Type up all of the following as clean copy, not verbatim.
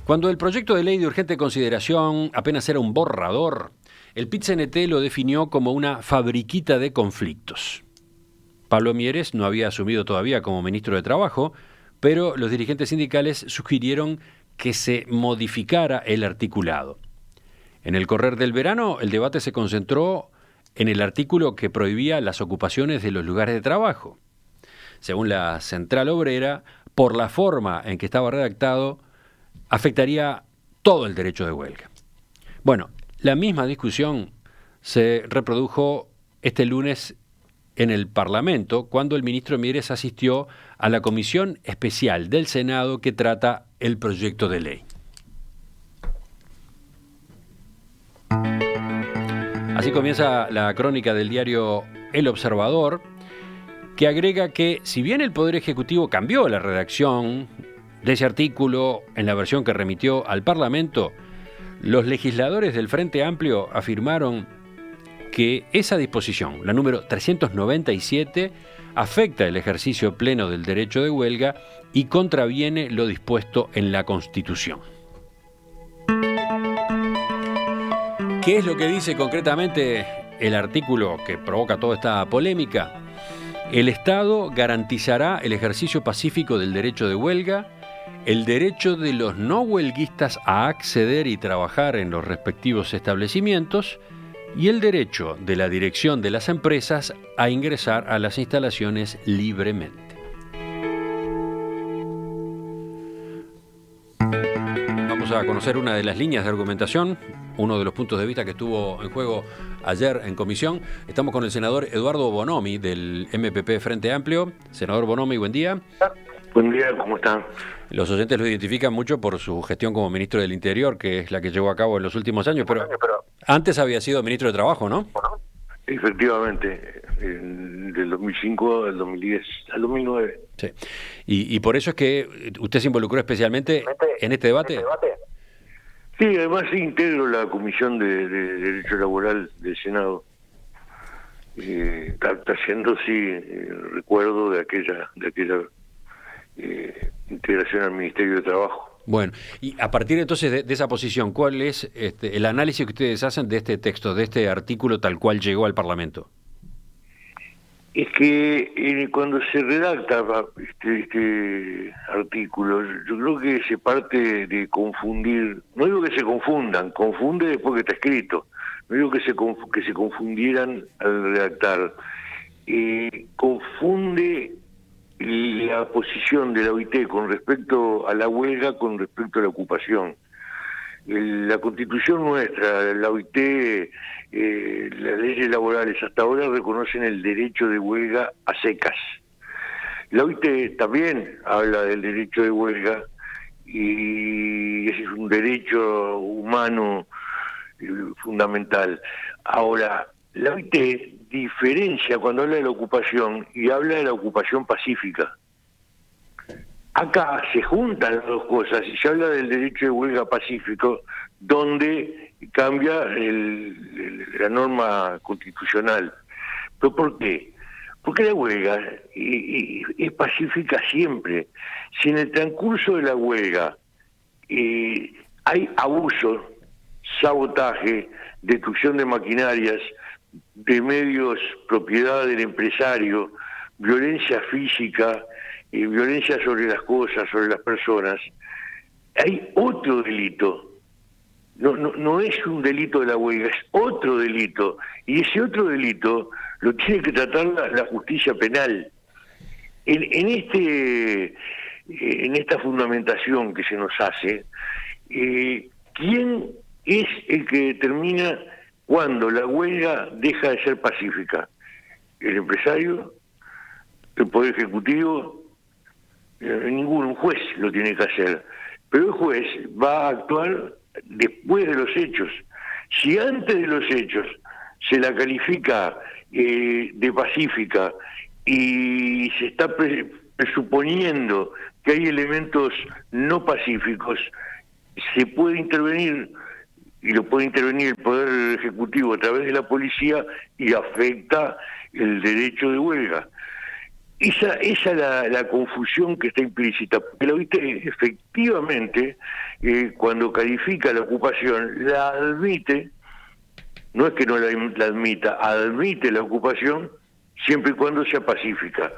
Cuando el proyecto de ley de urgente consideración apenas era un borrador, el PIT-CNT lo definió como una fabriquita de conflictos. Pablo Mieres no había asumido todavía como ministro de Trabajo, pero los dirigentes sindicales sugirieron que se modificara el articulado. En el correr del verano, el debate se concentró en el artículo que prohibía las ocupaciones de los lugares de trabajo. Según la Central Obrera, por la forma en que estaba redactado, afectaría todo el derecho de huelga. Bueno, la misma discusión se reprodujo este lunes en el Parlamento cuando el ministro Mieres asistió a la comisión especial del Senado que trata el proyecto de ley. Así comienza la crónica del diario El Observador, que agrega que si bien el Poder Ejecutivo cambió la redacción de ese artículo en la versión que remitió al Parlamento, los legisladores del Frente Amplio afirmaron que esa disposición, la número 397, afecta el ejercicio pleno del derecho de huelga y contraviene lo dispuesto en la Constitución. ¿Qué es lo que dice concretamente el artículo que provoca toda esta polémica? El Estado garantizará el ejercicio pacífico del derecho de huelga, el derecho de los no huelguistas a acceder y trabajar en los respectivos establecimientos y el derecho de la dirección de las empresas a ingresar a las instalaciones libremente. Vamos a conocer una de las líneas de argumentación, uno de los puntos de vista que estuvo en juego ayer en comisión. Estamos con el senador Eduardo Bonomi del MPP Frente Amplio. Senador Bonomi, buen día. Buen día, ¿cómo están? Los oyentes lo identifican mucho por su gestión como ministro del Interior, que es la que llevó a cabo en los últimos años, pero antes había sido ministro de Trabajo, ¿no? Efectivamente, del 2005 al 2010, al 2009. Sí. Y por eso es que usted se involucró especialmente en este debate. Sí, además sí integro la Comisión de Derecho Laboral del Senado. Está haciendo, sí, recuerdo de aquella integración al Ministerio de Trabajo. Bueno, y a partir entonces de esa posición, ¿cuál es el análisis que ustedes hacen de este texto, de este artículo tal cual llegó al Parlamento? Es que cuando se redacta este artículo, yo creo que se parte de confundir, no digo que se confundan, confunde después que está escrito, no digo que se confundieran al redactar, confunde la posición de la OIT con respecto a la huelga, con respecto a la ocupación. La Constitución nuestra, la OIT, las leyes laborales hasta ahora reconocen el derecho de huelga a secas. La OIT también habla del derecho de huelga y ese es un derecho humano fundamental. Ahora, la OIT diferencia cuando habla de la ocupación y habla de la ocupación pacífica. Acá se juntan las dos cosas y se habla del derecho de huelga pacífico, donde cambia la norma constitucional. ¿Pero por qué? Porque la huelga es pacífica siempre. Si en el transcurso de la huelga hay abuso, sabotaje, destrucción de maquinarias, de medios, propiedad del empresario, violencia física, violencia sobre las cosas, sobre las personas, hay otro delito. No es un delito de la huelga, es otro delito. Y ese otro delito lo tiene que tratar la justicia penal. En esta fundamentación que se nos hace, ¿quién es el que determina cuando la huelga deja de ser pacífica? ¿El empresario? ¿El Poder Ejecutivo? Ninguno, un juez lo tiene que hacer. Pero el juez va a actuar después de los hechos. Si antes de los hechos se la califica de pacífica y se está presuponiendo que hay elementos no pacíficos, se puede intervenir, y lo puede intervenir el Poder Ejecutivo a través de la policía y afecta el derecho de huelga. esa es la confusión que está implícita, porque la OIT efectivamente, cuando califica la ocupación, la admite, no es que no la admita, admite la ocupación siempre y cuando sea pacífica.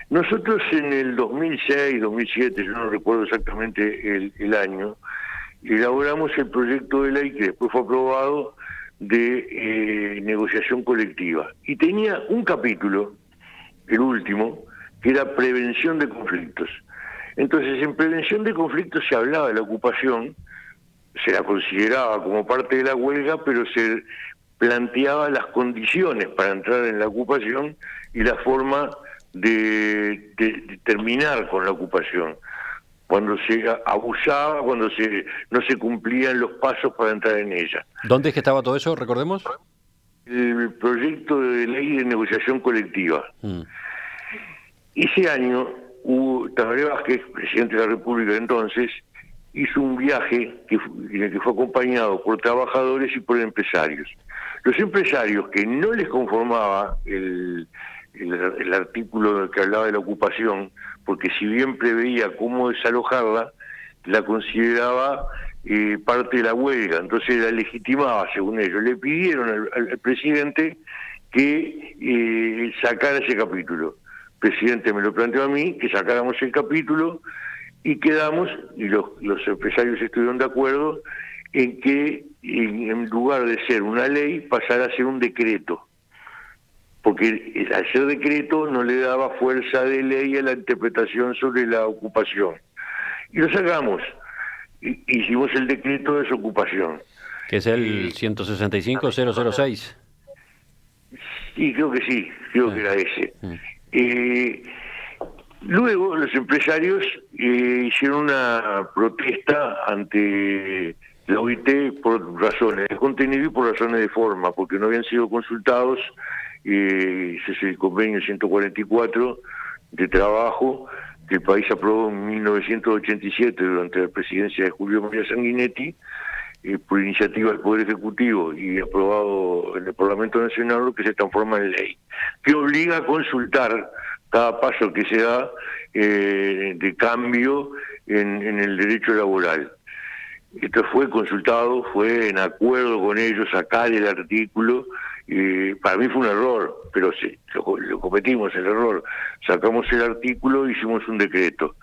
Nosotros en el 2006, 2007, yo no recuerdo exactamente el año, elaboramos el proyecto de ley que después fue aprobado de negociación colectiva. Y tenía un capítulo, el último, que era prevención de conflictos. Entonces, en prevención de conflictos se hablaba de la ocupación, se la consideraba como parte de la huelga, pero se planteaba las condiciones para entrar en la ocupación y la forma de terminar con la ocupación. Cuando se abusaba, cuando no se cumplían los pasos para entrar en ella. ¿Dónde es que estaba todo eso, recordemos? El proyecto de ley de negociación colectiva. Ese año, Tabaré Vázquez, presidente de la República entonces, hizo un viaje en el que fue acompañado por trabajadores y por empresarios. Los empresarios que no les conformaba el artículo que hablaba de la ocupación, porque si bien preveía cómo desalojarla, la consideraba parte de la huelga, entonces la legitimaba según ellos. Le pidieron al presidente que sacara ese capítulo. El presidente me lo planteó a mí, que sacáramos el capítulo, y quedamos, y los empresarios estuvieron de acuerdo, en que en lugar de ser una ley, pasara a ser un decreto. Porque al ser decreto no le daba fuerza de ley a la interpretación sobre la ocupación. Y lo sacamos. Hicimos el decreto de desocupación. Que es el 165.006. Sí, creo que sí, creo que era ese. Luego los empresarios hicieron una protesta ante la OIT por razones de contenido y por razones de forma, porque no habían sido consultados. Ese es el convenio 144 de trabajo que el país aprobó en 1987 durante la presidencia de Julio María Sanguinetti, por iniciativa del Poder Ejecutivo y aprobado en el Parlamento Nacional, lo que se transforma en ley, que obliga a consultar cada paso que se da de cambio en el derecho laboral. Esto fue consultado, fue en acuerdo con ellos sacar el artículo. Para mí fue un error, pero sí, lo cometimos el error. Sacamos el artículo, hicimos un decreto.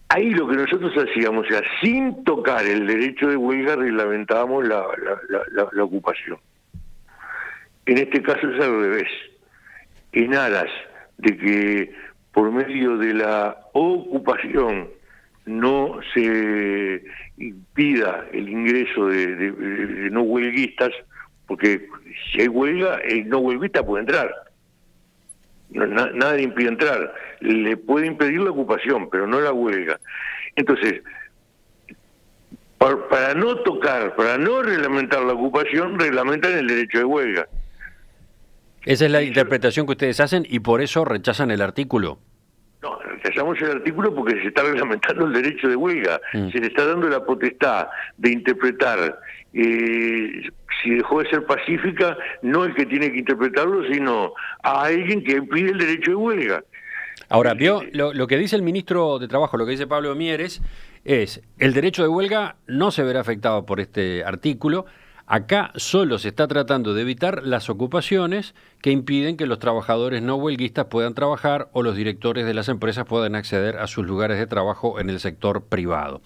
Ahí lo que nosotros hacíamos era, sin tocar el derecho de huelga, reglamentábamos la ocupación. En este caso es al revés. En aras de que por medio de la ocupación no se impida el ingreso de no huelguistas, porque si hay huelga, el no huelguista puede entrar. Nada le impide entrar. Le puede impedir la ocupación, pero no la huelga. Entonces, para no tocar, para no reglamentar la ocupación, reglamentan el derecho de huelga. Esa es la interpretación que ustedes hacen y por eso rechazan el artículo. No, rechazamos el artículo porque se está reglamentando el derecho de huelga. Se le está dando la potestad de interpretar, si dejó de ser pacífica, no el que tiene que interpretarlo, sino a alguien que impide el derecho de huelga. Ahora, vio, lo que dice el ministro de Trabajo, lo que dice Pablo Mieres, es el derecho de huelga no se verá afectado por este artículo. Acá solo se está tratando de evitar las ocupaciones que impiden que los trabajadores no huelguistas puedan trabajar o los directores de las empresas puedan acceder a sus lugares de trabajo en el sector privado.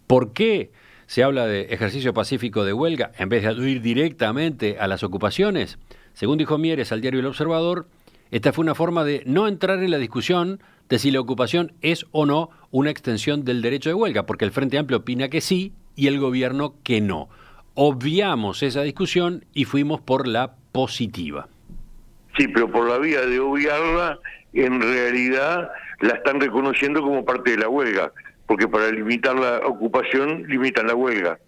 ¿Por qué se habla de ejercicio pacífico de huelga en vez de aludir directamente a las ocupaciones? Según dijo Mieres al diario El Observador, esta fue una forma de no entrar en la discusión de si la ocupación es o no una extensión del derecho de huelga, porque el Frente Amplio opina que sí y el gobierno que no. Obviamos esa discusión y fuimos por la positiva. Sí, pero por la vía de obviarla, en realidad la están reconociendo como parte de la huelga, porque para limitar la ocupación limitan la huelga.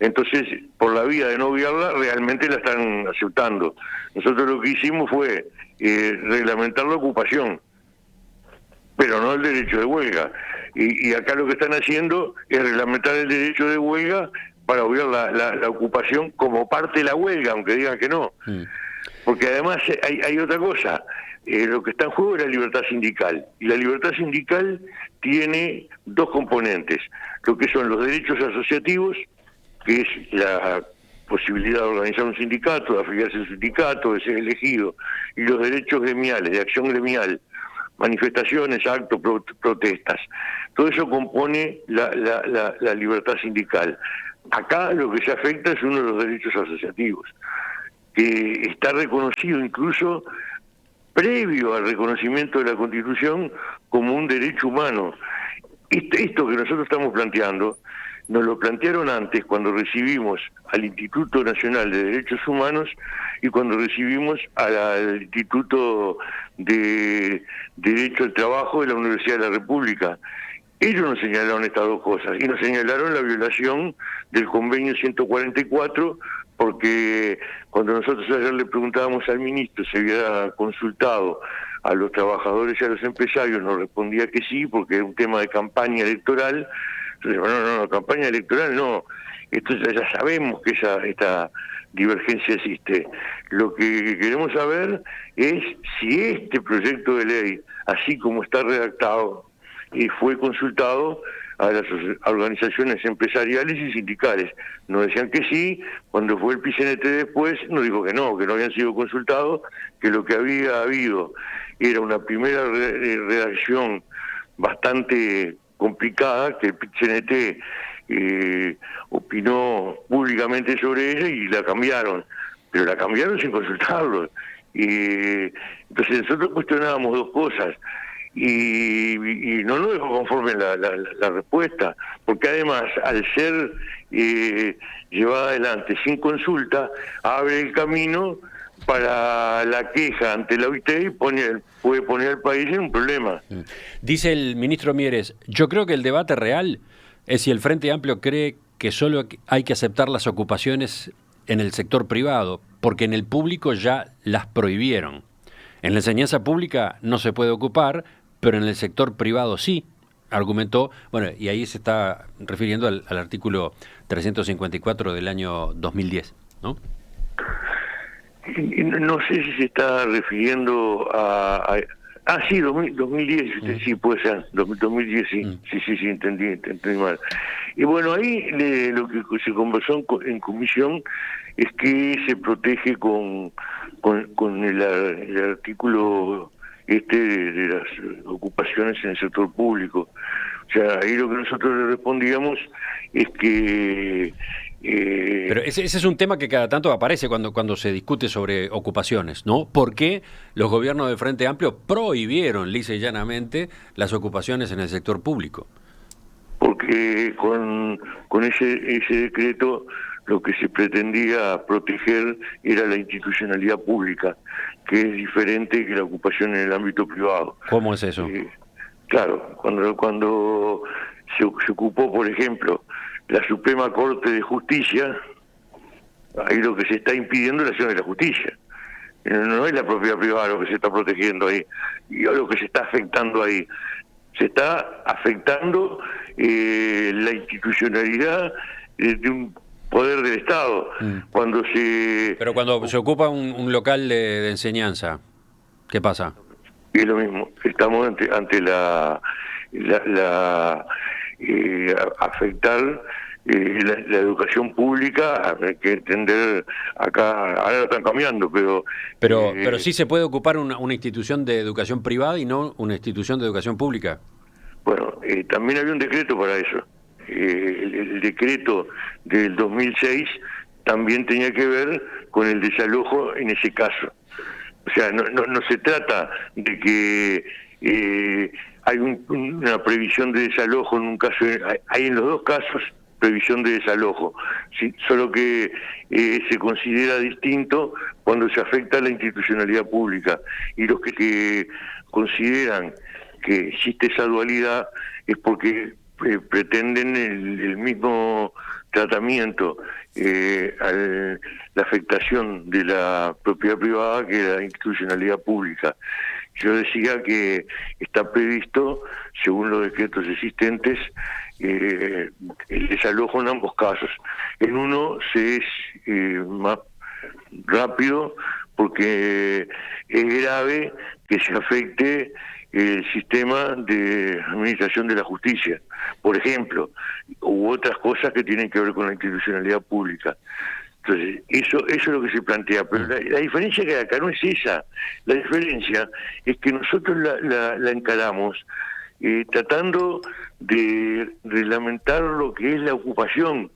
Entonces, por la vía de no obviarla, realmente la están aceptando. Nosotros lo que hicimos fue reglamentar la ocupación, pero no el derecho de huelga. Y acá lo que están haciendo es reglamentar el derecho de huelga para obviar la ocupación como parte de la huelga, aunque digan que no. Porque además hay otra cosa, lo que está en juego es la libertad sindical, y la libertad sindical tiene dos componentes, lo que son los derechos asociativos, que es la posibilidad de organizar un sindicato, de afiliarse a un sindicato, de ser elegido, y los derechos gremiales, de acción gremial, manifestaciones, actos, protestas. Todo eso compone la libertad sindical. Acá lo que se afecta es uno de los derechos asociativos, que está reconocido incluso previo al reconocimiento de la Constitución como un derecho humano. Esto que nosotros estamos planteando, nos lo plantearon antes cuando recibimos al Instituto Nacional de Derechos Humanos y cuando recibimos al Instituto de Derecho al Trabajo de la Universidad de la República. Ellos nos señalaron estas dos cosas y nos señalaron la violación del convenio 144, porque cuando nosotros ayer le preguntábamos al ministro si había consultado a los trabajadores y a los empresarios, nos respondía que sí, porque era un tema de campaña electoral. Entonces, no, campaña electoral no, esto ya sabemos que esta divergencia existe. Lo que queremos saber es si este proyecto de ley, así como está redactado, fue consultado a las organizaciones empresariales y sindicales. Nos decían que sí, cuando fue el PCNT después nos dijo que no habían sido consultados, que lo que había habido era una primera redacción bastante complicada, que el PCNT opinó públicamente sobre ella y la cambiaron, pero la cambiaron sin consultarlos. Entonces nosotros cuestionábamos dos cosas, y no nos dejó conforme la respuesta, porque además al ser llevada adelante sin consulta, abre el camino para la queja ante la OIT y puede poner al país en un problema. Dice el ministro Mieres, yo creo que el debate real es si el Frente Amplio cree que solo hay que aceptar las ocupaciones en el sector privado, porque en el público ya las prohibieron. En la enseñanza pública no se puede ocupar, pero en el sector privado sí, argumentó. Bueno, y ahí se está refiriendo al artículo 354 del año 2010, ¿no? No sé si se está refiriendo a sí, 2010, sí, puede ser, 2010, sí, sí, entendí mal. Y bueno, ahí lo que se conversó en comisión es que se protege con el artículo de las ocupaciones en el sector público. O sea, ahí lo que nosotros le respondíamos es que... Pero ese es un tema que cada tanto aparece cuando se discute sobre ocupaciones, ¿no? ¿Por qué los gobiernos del Frente Amplio prohibieron lisa y llanamente las ocupaciones en el sector público? Porque con ese decreto lo que se pretendía proteger era la institucionalidad pública, que es diferente que la ocupación en el ámbito privado. ¿Cómo es eso? Claro, cuando se ocupó, por ejemplo, la Suprema Corte de Justicia, ahí lo que se está impidiendo es la acción de la justicia. No es la propiedad privada lo que se está protegiendo ahí, y lo que se está afectando ahí. Se está afectando la institucionalidad de un poder del Estado. Pero cuando se ocupa un local de enseñanza, ¿qué pasa? Es lo mismo, estamos ante afectar la educación pública. Hay que entender, acá ahora lo están cambiando, pero sí se puede ocupar una institución de educación privada y no una institución de educación pública. Bueno, también había un decreto para eso. El decreto del 2006 también tenía que ver con el desalojo en ese caso. O sea, no se trata de que hay una previsión de desalojo en un caso, hay en los dos casos previsión de desalojo, ¿sí? Solo que se considera distinto cuando se afecta a la institucionalidad pública, y los que consideran que existe esa dualidad es porque pretenden el mismo tratamiento a la afectación de la propiedad privada que la institucionalidad pública. Yo decía que está previsto, según los decretos existentes, el desalojo en ambos casos. En uno se es más rápido porque es grave que se afecte el sistema de administración de la justicia, por ejemplo, u otras cosas que tienen que ver con la institucionalidad pública. Entonces, eso es lo que se plantea, pero la diferencia que hay acá no es esa. La diferencia es que nosotros la encaramos tratando de reglamentar lo que es la ocupación.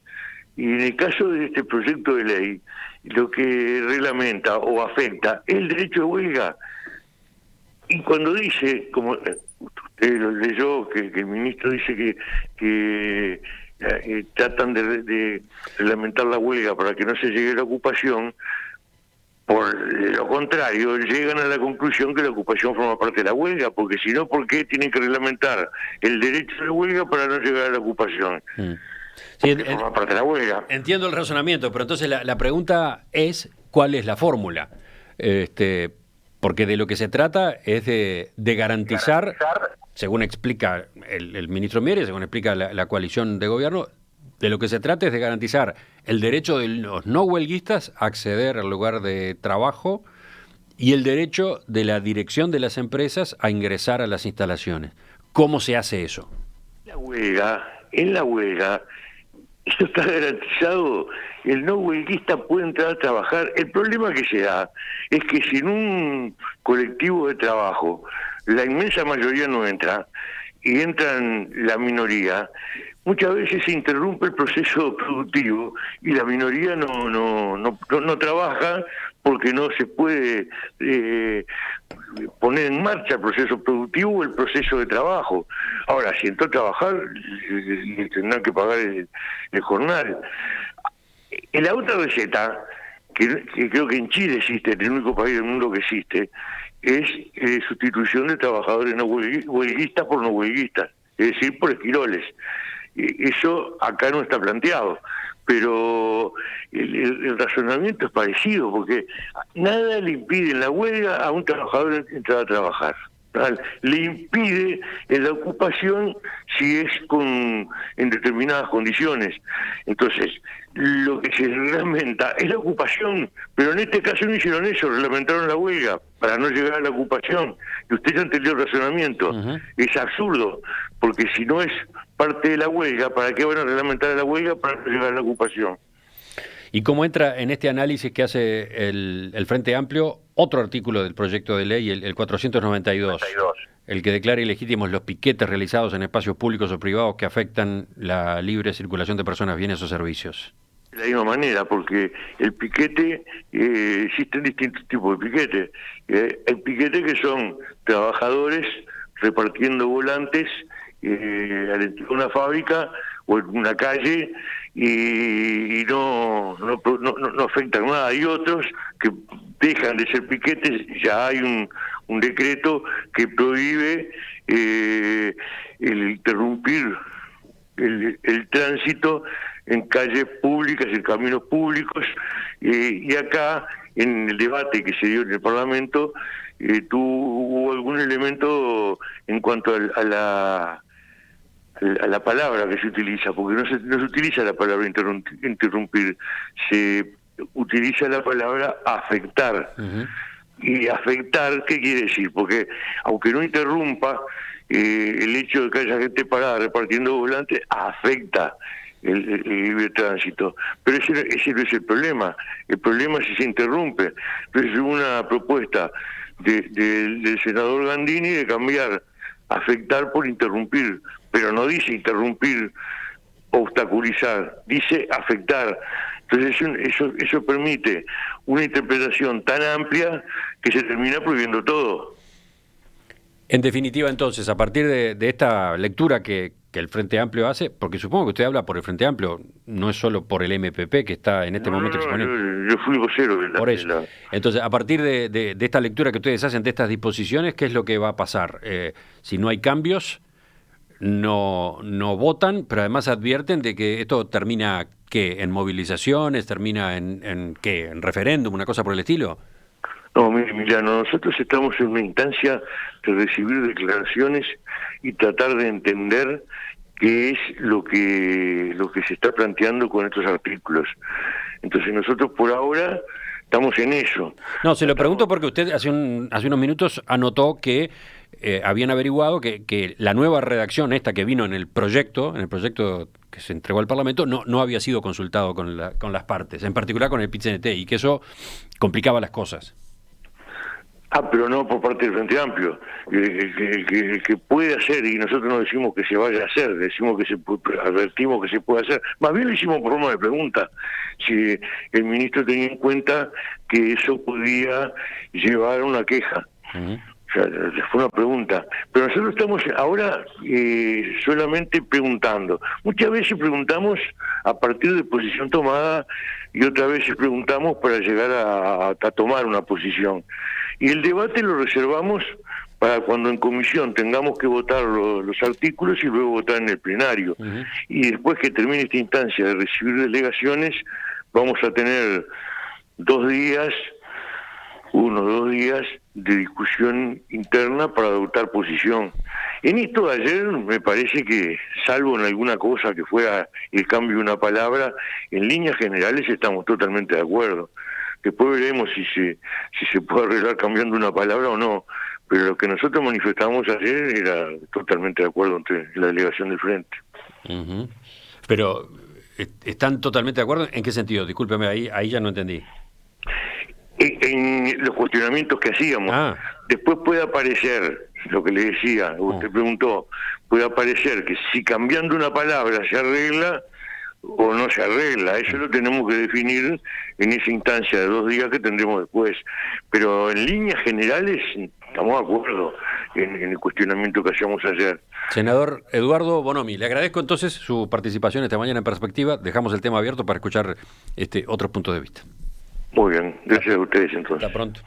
Y en el caso de este proyecto de ley, lo que reglamenta o afecta es el derecho de huelga. Y cuando dice, como usted lo leyó, que el ministro dice que tratan de reglamentar la huelga para que no se llegue a la ocupación, por lo contrario, llegan a la conclusión que la ocupación forma parte de la huelga, porque si no, ¿por qué tienen que reglamentar el derecho de huelga para no llegar a la ocupación? Sí, forma parte de la huelga. Entiendo el razonamiento, pero entonces la pregunta es, ¿cuál es la fórmula? Porque de lo que se trata es de garantizar, según explica el ministro Mieres, según explica la coalición de gobierno, de lo que se trata es de garantizar el derecho de los no huelguistas a acceder al lugar de trabajo y el derecho de la dirección de las empresas a ingresar a las instalaciones. ¿Cómo se hace eso? En la huelga, esto está garantizado. El no huelguista puede entrar a trabajar. El problema que se da es que si en un colectivo de trabajo la inmensa mayoría no entra y entran la minoría, muchas veces se interrumpe el proceso productivo y la minoría no trabaja porque no se puede poner en marcha el proceso productivo o el proceso de trabajo. Ahora, si entró a trabajar, le tendrán que pagar el jornal. En la otra receta, que creo que en Chile existe, en el único país del mundo que existe, es sustitución de trabajadores no huelguistas por no huelguistas, es decir, por esquiroles. Eso acá no está planteado, pero el razonamiento es parecido, porque nada le impide en la huelga a un trabajador entrar a trabajar. Le impide en la ocupación si es en determinadas condiciones. Entonces, lo que se reglamenta es la ocupación, pero en este caso no hicieron eso, reglamentaron la huelga para no llegar a la ocupación. Y usted ya entendió el razonamiento. Es absurdo, porque si no es parte de la huelga, ¿para qué van a reglamentar la huelga para no llegar a la ocupación? ¿Y cómo entra en este análisis que hace el Frente Amplio otro artículo del proyecto de ley, el 492, el que declara ilegítimos los piquetes realizados en espacios públicos o privados que afectan la libre circulación de personas, bienes o servicios? De la misma manera, porque el piquete, existen distintos tipos de piquetes. Hay piquetes que son trabajadores repartiendo volantes de una fábrica o en una calle y no afectan nada. Hay otros que dejan de ser piquetes. Ya hay un decreto que prohíbe el interrumpir el tránsito en calles públicas, en caminos públicos, y acá en el debate que se dio en el Parlamento hubo algún elemento en cuanto a la palabra que se utiliza, porque no se utiliza la palabra interrumpir, se utiliza la palabra afectar. Y afectar, ¿qué quiere decir? Porque aunque no interrumpa, el hecho de que haya gente parada repartiendo volantes afecta el libre tránsito. Pero ese no es el problema es si se interrumpe. Entonces hubo una propuesta del senador Gandini de cambiar afectar por interrumpir, pero no dice interrumpir, obstaculizar, dice afectar. Entonces eso permite una interpretación tan amplia que se termina prohibiendo todo. En definitiva, entonces, a partir de esta lectura que el Frente Amplio hace, porque supongo que usted habla por el Frente Amplio, no es solo por el MPP que está en este momento exponiendo. Yo fui vocero de por eso. Entonces, a partir de esta lectura que ustedes hacen de estas disposiciones, ¿qué es lo que va a pasar? Si no hay cambios, no votan, pero además advierten de que esto termina, ¿qué? ¿En movilizaciones? ¿Termina en qué? ¿En referéndum? ¿Una cosa por el estilo? No, mire, Emiliano, nosotros estamos en una instancia de recibir declaraciones y tratar de entender qué es lo que se está planteando con estos artículos. Entonces nosotros por ahora estamos en eso. No, se lo pregunto porque usted hace unos minutos anotó que habían averiguado que la nueva redacción esta que vino en el proyecto que se entregó al Parlamento, no había sido consultado con las partes, en particular con el PIT-CNT, y que eso complicaba las cosas. Pero no por parte del Frente Amplio, que puede hacer, y nosotros no decimos que se vaya a hacer, decimos que advertimos que se puede hacer. Más bien lo hicimos por forma de pregunta, si el ministro tenía en cuenta que eso podía llevar a una queja. Uh-huh. O sea, fue una pregunta. Pero nosotros estamos ahora solamente preguntando. Muchas veces preguntamos a partir de posición tomada y otras veces preguntamos para llegar a tomar una posición. Y el debate lo reservamos para cuando en comisión tengamos que votar los artículos y luego votar en el plenario. Uh-huh. Y después que termine esta instancia de recibir delegaciones, vamos a tener 2 días, 1 o 2 días de discusión interna para adoptar posición. En esto de ayer me parece que, salvo en alguna cosa que fuera el cambio de una palabra, en líneas generales estamos totalmente de acuerdo. Después veremos si se puede arreglar cambiando una palabra o no, pero lo que nosotros manifestamos ayer era totalmente de acuerdo entre la delegación del Frente. Uh-huh. Pero, ¿están totalmente de acuerdo? ¿En qué sentido? Discúlpeme, ahí ya no entendí. En los cuestionamientos que hacíamos. Después puede aparecer, lo que le decía, usted preguntó, puede aparecer que si cambiando una palabra se arregla o no se arregla, eso lo tenemos que definir en esa instancia de 2 días que tendremos después. Pero en líneas generales estamos de acuerdo en el cuestionamiento que hacíamos ayer. Senador Eduardo Bonomi, le agradezco entonces su participación esta mañana en Perspectiva. Dejamos el tema abierto para escuchar otros puntos de vista. Muy bien, gracias a ustedes entonces. Hasta pronto.